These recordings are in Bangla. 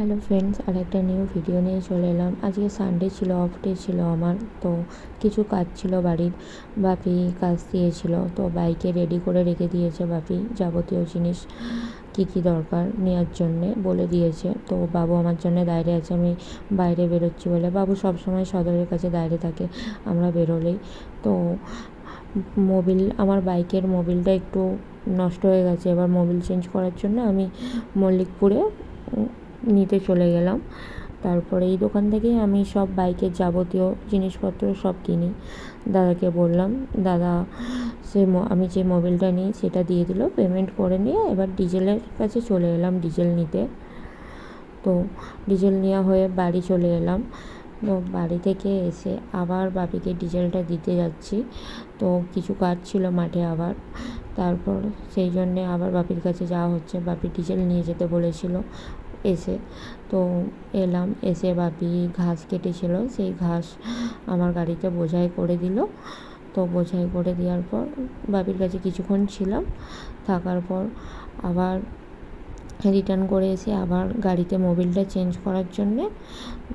হ্যালো ফ্রেন্ডস, আর একটা নিউ ভিডিও নিয়ে চলে এলাম। আজকে সানডে ছিল, অফ ডে ছিল আমার। তো কিছু কাজ ছিল বাড়ির, বাপি কাজ দিয়েছিল। তো বাইকে রেডি করে রেখে দিয়েছে বাপি, যাবতীয় জিনিস কী কী দরকার নেওয়ার জন্যে বলে দিয়েছে। তো বাবু আমার জন্য দাঁড়িয়ে আছে, আমি বাইরে বেরোচ্ছি বলে। বাবু সবসময় সদরের কাছে দাঁড়িয়ে থাকে আমরা বেরোলেই। তো আমার বাইকের মোবিলটা একটু নষ্ট হয়ে গেছে, এবার মোবিল চেঞ্জ করার জন্য আমি মল্লিকপুরে নিতে চলে গেলাম। তারপরে এই দোকান থেকেই আমি সব বাইকের যাবতীয় জিনিসপত্র সব কিনি। দাদাকে বললাম, দাদা আমি যে মোবিলটা নিই সেটা দিয়ে দিল, পেমেন্ট করে নিয়ে এবার ডিজেলের কাছে চলে এলাম ডিজেল নিতে। তো ডিজেল নেওয়া হয়ে বাড়ি চলে এলাম। তো বাড়ি থেকে এসে আবার বাপিকে ডিজেলটা দিতে যাচ্ছি। তো কিছু কাজ ছিল মাঠে আবার, তারপর সেই জন্যে আবার বাপির কাছে যাওয়া হচ্ছে। বাপি ডিজেল নিয়ে যেতে বলেছিল এসে। তো এলাম, এসে বাপি ঘাস কেটেছিল, সেই ঘাস আমার গাড়িতে বোঝাই করে দিল। তো বোঝাই করে দেওয়ার পর বাপির কাছে কিছুক্ষণ ছিলাম, থাকার পর আবার রিটার্ন করে এসে আবার গাড়িতে মোবিলটা চেঞ্জ করার জন্যে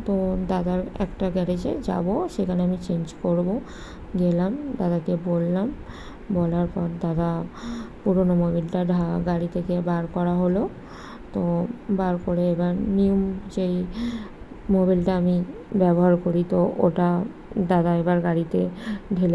তো দাদার একটা গ্যারেজে যাব, সেখানে আমি চেঞ্জ করব। গেলাম, দাদাকে বললাম, বলার পর দাদা পুরনো মোবিলটা গাড়ি থেকে বার করা হলো। তো বার করে এবার নিউ যেই মোবিলটা আমি ব্যবহার করি, তো ওটা দাদা এবার গাড়িতে ঢেলে